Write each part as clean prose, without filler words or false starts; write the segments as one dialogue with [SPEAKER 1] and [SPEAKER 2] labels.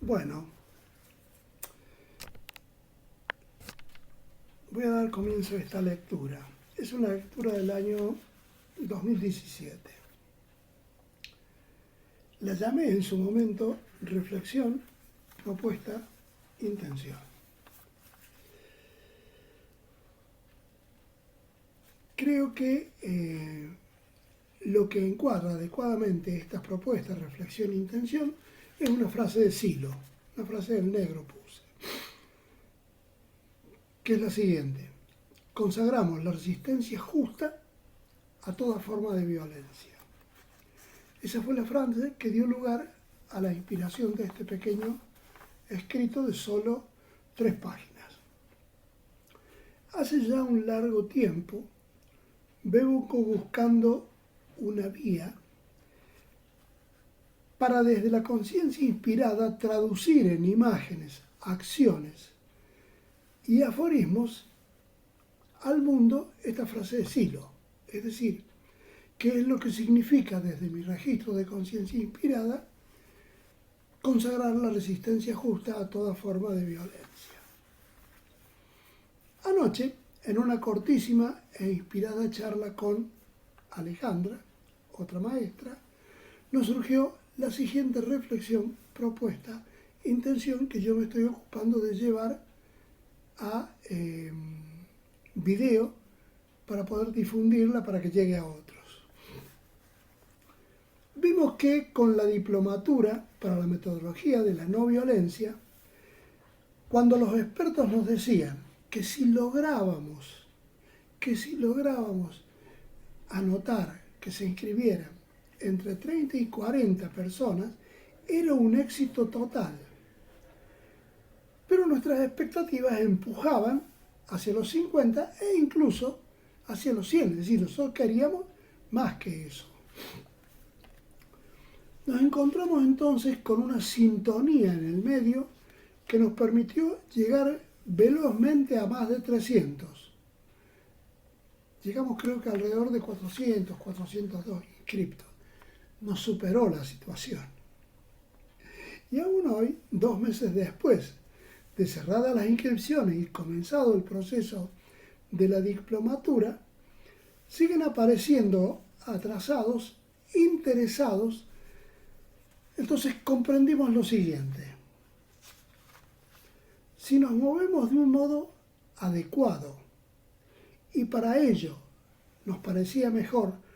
[SPEAKER 1] Bueno, voy a dar comienzo a esta lectura. Es una lectura del año 2017. La llamé en su momento reflexión, propuesta, intención. Creo que lo que encuadra adecuadamente estas propuestas, reflexión e intención, es una frase de Silo, una frase del negro puse, que es la siguiente: consagramos la resistencia justa a toda forma de violencia. Esa fue la frase que dio lugar a la inspiración de este pequeño escrito de solo 3 páginas. Hace ya un largo tiempo vengo buscando una vía para desde la conciencia inspirada traducir en imágenes, acciones y aforismos al mundo esta frase de Silo, es decir, qué es lo que significa desde mi registro de conciencia inspirada consagrar la resistencia justa a toda forma de violencia. Anoche, en una cortísima e inspirada charla con Alejandra, otra maestra, nos surgió la siguiente reflexión, propuesta, intención que yo me estoy ocupando de llevar a video para poder difundirla para que llegue a otros. Vimos que con la diplomatura para la metodología de la no violencia, cuando los expertos nos decían que si lográbamos anotar que se inscribieran entre 30 y 40 personas, era un éxito total. Pero nuestras expectativas empujaban hacia los 50 e incluso hacia los 100, es decir, nosotros queríamos más que eso. Nos encontramos entonces con una sintonía en el medio que nos permitió llegar velozmente a más de 300. Llegamos creo que alrededor de 400, 402 inscriptos. Nos superó la situación. Y aún hoy, 2 meses después de cerradas las inscripciones y comenzado el proceso de la diplomatura, siguen apareciendo atrasados, interesados. Entonces comprendimos lo siguiente: si nos movemos de un modo adecuado y para ello nos parecía mejor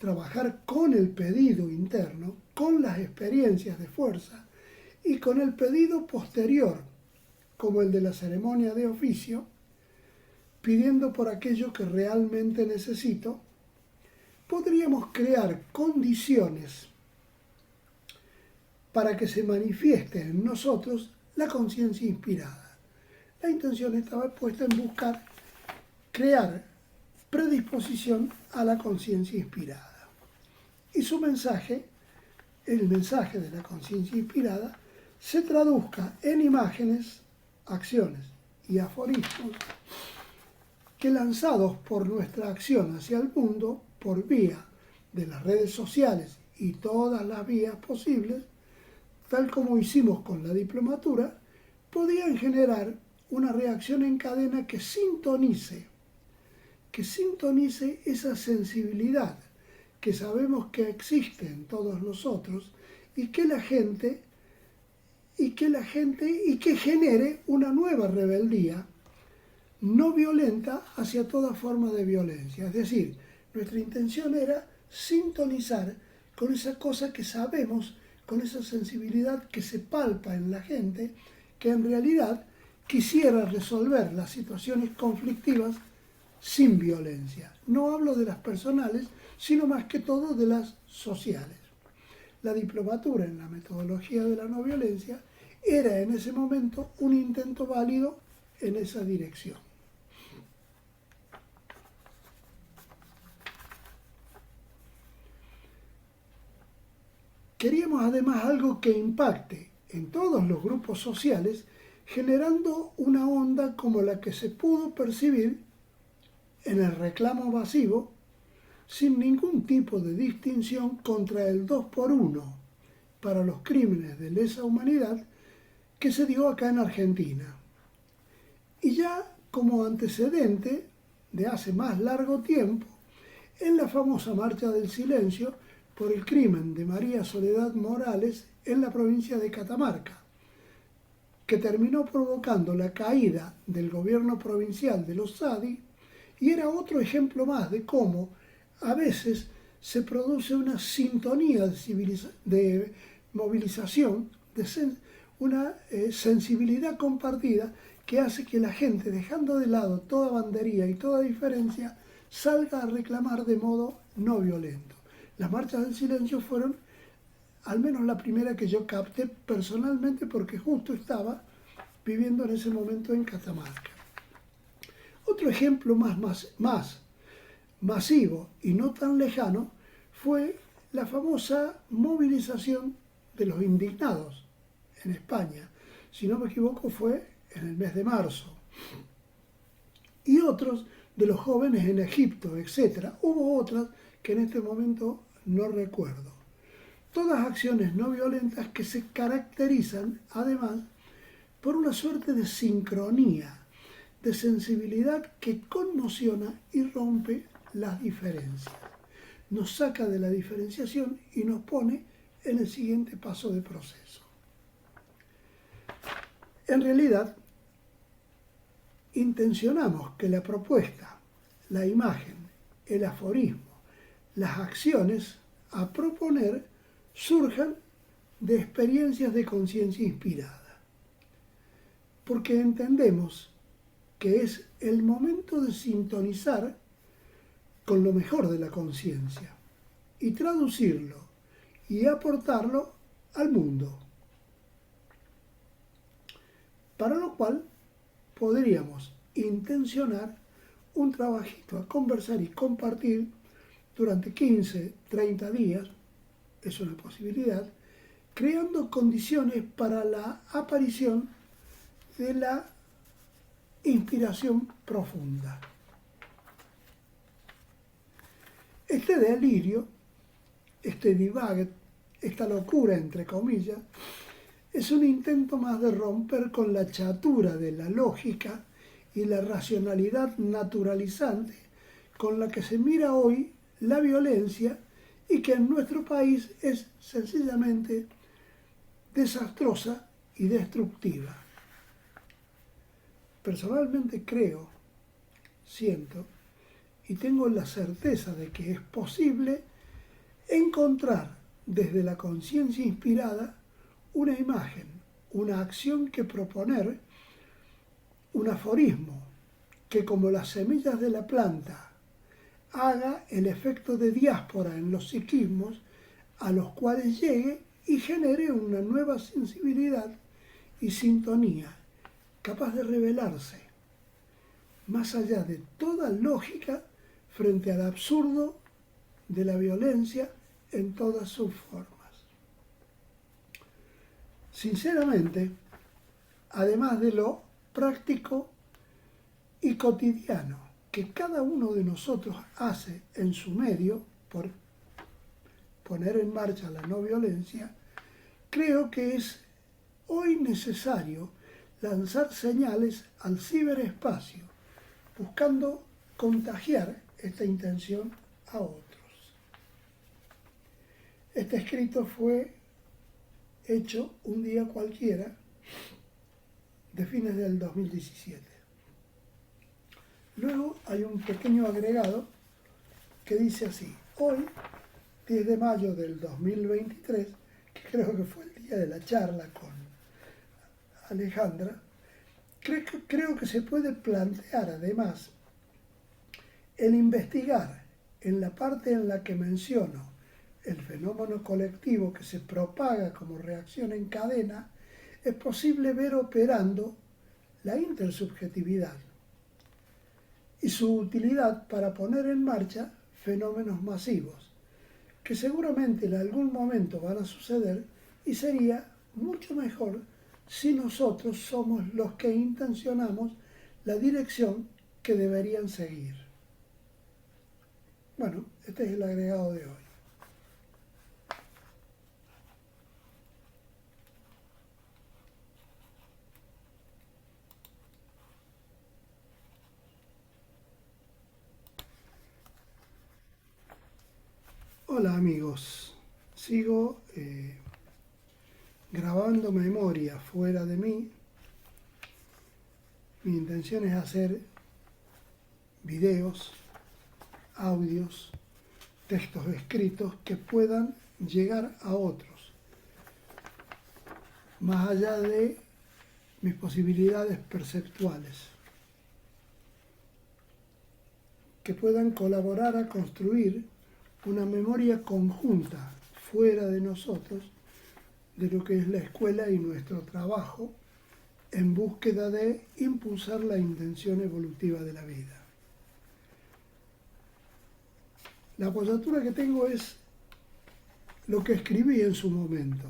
[SPEAKER 1] trabajar con el pedido interno, con las experiencias de fuerza y con el pedido posterior, como el de la ceremonia de oficio, pidiendo por aquello que realmente necesito, podríamos crear condiciones para que se manifieste en nosotros la conciencia inspirada. La intención estaba puesta en buscar crear predisposición a la conciencia inspirada. Y su mensaje, el mensaje de la conciencia inspirada, se traduzca en imágenes, acciones y aforismos que, lanzados por nuestra acción hacia el mundo por vía de las redes sociales y todas las vías posibles, tal como hicimos con la diplomatura, podían generar una reacción en cadena que sintonice esa sensibilidad que sabemos que existe en todos nosotros y que genere una nueva rebeldía no violenta hacia toda forma de violencia. Es decir, nuestra intención era sintonizar con esa cosa que sabemos, con esa sensibilidad que se palpa en la gente, que en realidad quisiera resolver las situaciones conflictivas sin violencia. No hablo de las personales, sino más que todo de las sociales. La diplomatura en la metodología de la no violencia era en ese momento un intento válido en esa dirección. Queríamos además algo que impacte en todos los grupos sociales, generando una onda como la que se pudo percibir en el reclamo masivo, sin ningún tipo de distinción contra el 2 por 1 para los crímenes de lesa humanidad que se dio acá en Argentina. Y ya como antecedente de hace más largo tiempo, en la famosa Marcha del Silencio por el crimen de María Soledad Morales en la provincia de Catamarca, que terminó provocando la caída del gobierno provincial de los Sadi, y era otro ejemplo más de cómo a veces se produce una sintonía de movilización, una sensibilidad compartida que hace que la gente, dejando de lado toda bandería y toda diferencia, salga a reclamar de modo no violento. Las marchas del silencio fueron al menos la primera que yo capté personalmente porque justo estaba viviendo en ese momento en Catamarca. Otro ejemplo más masivo y no tan lejano fue la famosa movilización de los indignados en España. Si no me equivoco fue en el mes de marzo. Y otros de los jóvenes en Egipto, etc. Hubo otras que en este momento no recuerdo. Todas acciones no violentas que se caracterizan, además, por una suerte de sincronía, de sensibilidad que conmociona y rompe las diferencias. Nos saca de la diferenciación y nos pone en el siguiente paso de proceso. En realidad, intencionamos que la propuesta, la imagen, el aforismo, las acciones a proponer surjan de experiencias de conciencia inspirada, porque entendemos que es el momento de sintonizar con lo mejor de la conciencia y traducirlo y aportarlo al mundo, para lo cual podríamos intencionar un trabajito a conversar y compartir durante 15, 30 días, es una posibilidad, creando condiciones para la aparición de la inspiración profunda. Este delirio, este divague, esta locura entre comillas, es un intento más de romper con la chatura de la lógica y la racionalidad naturalizante con la que se mira hoy la violencia y que en nuestro país es sencillamente desastrosa y destructiva. Personalmente creo, siento y tengo la certeza de que es posible encontrar desde la conciencia inspirada una imagen, una acción que proponer, un aforismo que como las semillas de la planta haga el efecto de diáspora en los psiquismos a los cuales llegue y genere una nueva sensibilidad y sintonía capaz de revelarse más allá de toda lógica frente al absurdo de la violencia en todas sus formas. Sinceramente, además de lo práctico y cotidiano que cada uno de nosotros hace en su medio por poner en marcha la no violencia, creo que es hoy necesario lanzar señales al ciberespacio, buscando contagiar esta intención a otros. Este escrito fue hecho un día cualquiera de fines del 2017. Luego hay un pequeño agregado que dice así: hoy, 10 de mayo del 2023, que creo que fue el día de la charla con Alejandra, creo que se puede plantear además el investigar en la parte en la que menciono el fenómeno colectivo que se propaga como reacción en cadena, es posible ver operando la intersubjetividad y su utilidad para poner en marcha fenómenos masivos, que seguramente en algún momento van a suceder y sería mucho mejor si nosotros somos los que intencionamos la dirección que deberían seguir. Bueno, este es el agregado de hoy. Hola amigos, sigo grabando memoria fuera de mí. Mi intención es hacer videos, audios, textos escritos que puedan llegar a otros, más allá de mis posibilidades perceptuales, que puedan colaborar a construir una memoria conjunta fuera de nosotros de lo que es la escuela y nuestro trabajo en búsqueda de impulsar la intención evolutiva de la vida. La apoyatura que tengo es lo que escribí en su momento.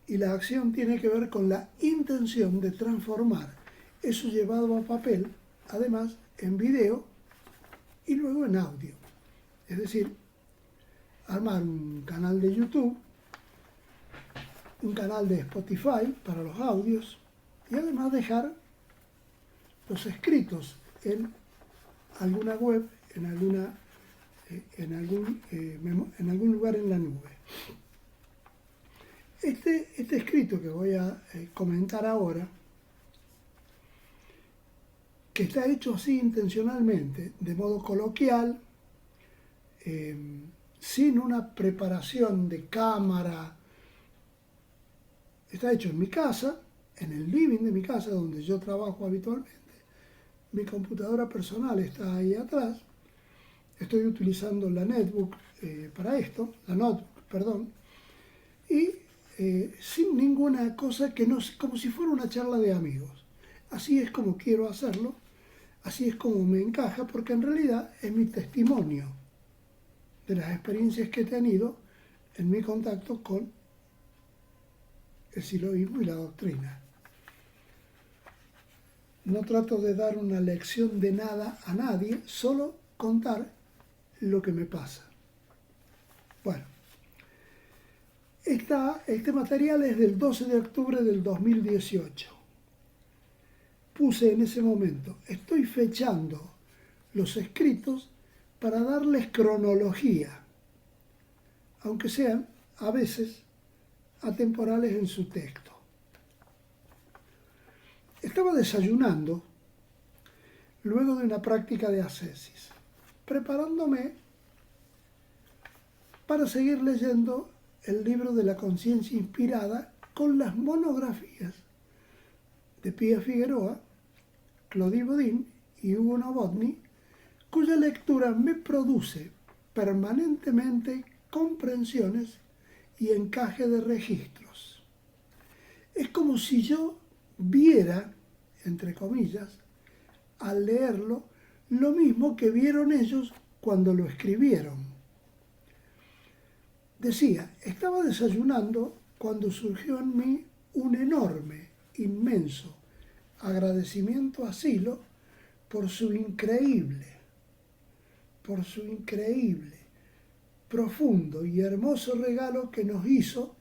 [SPEAKER 1] Y la acción tiene que ver con la intención de transformar eso llevado a papel, además en video y luego en audio. Es decir, armar un canal de YouTube, un canal de Spotify para los audios y además dejar los escritos en alguna web, en algún lugar en la nube. Este escrito que voy a comentar ahora, que está hecho así intencionalmente, de modo coloquial, sin una preparación de cámara, está hecho en mi casa, en el living de mi casa, donde yo trabajo habitualmente. Mi computadora personal está ahí atrás. Estoy utilizando la notebook para esto, y sin ninguna cosa que no, como si fuera una charla de amigos. Así es como quiero hacerlo, así es como me encaja, porque en realidad es mi testimonio de las experiencias que he tenido en mi contacto con el siloísmo y la doctrina. No trato de dar una lección de nada a nadie, solo contar lo que me pasa. Bueno, este material es del 12 de octubre del 2018. Puse en ese momento, estoy fechando los escritos para darles cronología, aunque sean a veces atemporales en su texto. Estaba desayunando luego de una práctica de ascesis, preparándome para seguir leyendo el libro de la conciencia inspirada con las monografías de Pía Figueroa, Claudie Bodin y Hugo Novotny, cuya lectura me produce permanentemente comprensiones y encaje de registros. Es como si yo viera, entre comillas, al leerlo, lo mismo que vieron ellos cuando lo escribieron. Decía, estaba desayunando cuando surgió en mí un enorme, inmenso agradecimiento a Silo por su increíble, profundo y hermoso regalo que nos hizo,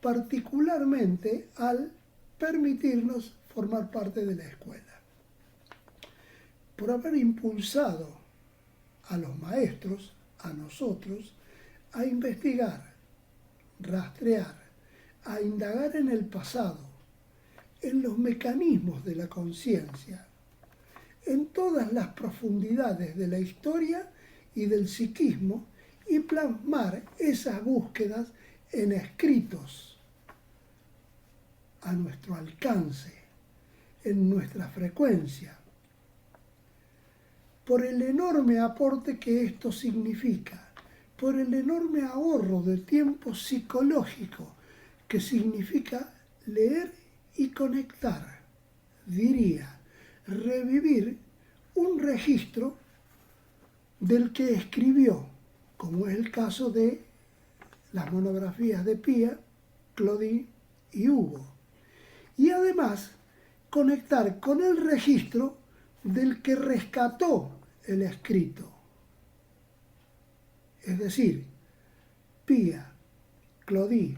[SPEAKER 1] particularmente al permitirnos formar parte de la escuela. Por haber impulsado a los maestros, a nosotros, a investigar, rastrear, a indagar en el pasado, en los mecanismos de la conciencia, en todas las profundidades de la historia y del psiquismo, y plasmar esas búsquedas en escritos a nuestro alcance, en nuestra frecuencia, por el enorme aporte que esto significa, por el enorme ahorro de tiempo psicológico que significa leer y conectar, diría, revivir un registro del que escribió, como es el caso de las monografías de Pía, Claudie y Hugo. Y además conectar con el registro del que rescató el escrito. Es decir, Pía, Claudie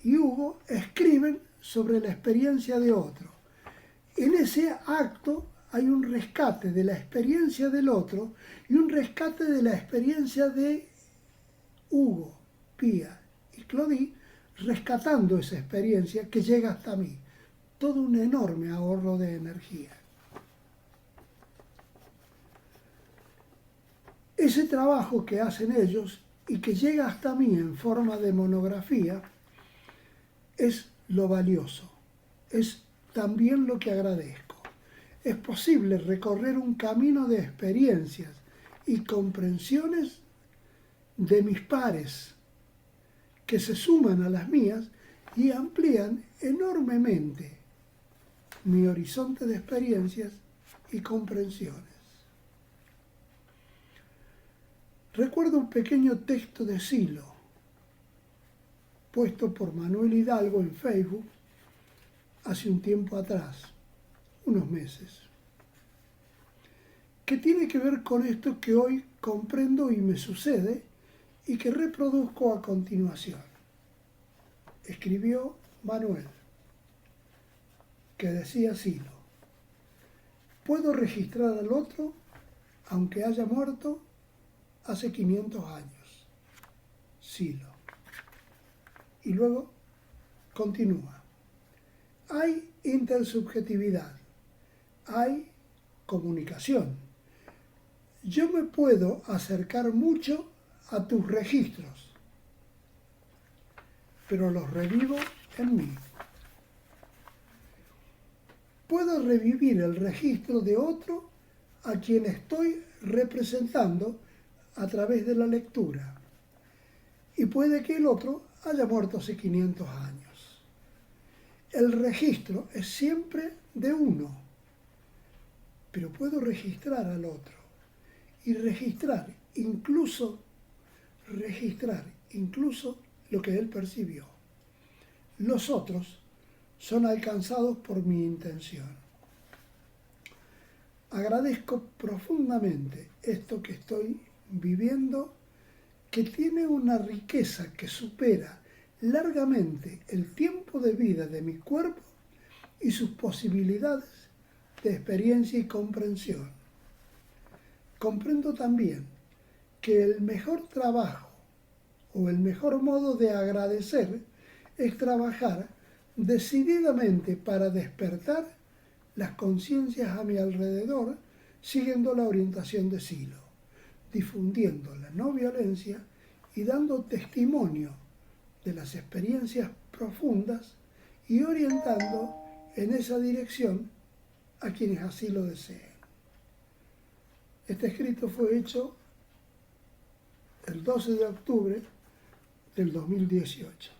[SPEAKER 1] y Hugo escriben sobre la experiencia de otro. En ese acto hay un rescate de la experiencia del otro y un rescate de la experiencia de Hugo, Pía y Claudie, rescatando esa experiencia que llega hasta mí. Todo un enorme ahorro de energía. Ese trabajo que hacen ellos y que llega hasta mí en forma de monografía es lo valioso, es también lo que agradezco. Es posible recorrer un camino de experiencias y comprensiones de mis pares que se suman a las mías y amplían enormemente mi horizonte de experiencias y comprensiones. Recuerdo un pequeño texto de Silo, puesto por Manuel Hidalgo en Facebook hace un tiempo atrás, unos meses, que tiene que ver con esto que hoy comprendo y me sucede y que reproduzco a continuación. Escribió Manuel, que decía Silo: puedo registrar al otro aunque haya muerto hace 500 años. Silo. Y luego continúa. Hay intersubjetividad, hay comunicación. Yo me puedo acercar mucho a tus registros, pero los revivo en mí. Puedo revivir el registro de otro a quien estoy representando a través de la lectura. Y puede que el otro haya muerto hace 500 años. El registro es siempre de uno, pero puedo registrar al otro y registrar incluso lo que él percibió. Los otros son alcanzados por mi intención. Agradezco profundamente esto que estoy viviendo, que tiene una riqueza que supera largamente el tiempo de vida de mi cuerpo y sus posibilidades de experiencia y comprensión. Comprendo también que el mejor trabajo o el mejor modo de agradecer es trabajar decididamente para despertar las conciencias a mi alrededor, siguiendo la orientación de Silo, difundiendo la no violencia y dando testimonio de las experiencias profundas y orientando en esa dirección a quienes así lo deseen. Este escrito fue hecho el 12 de octubre del 2018.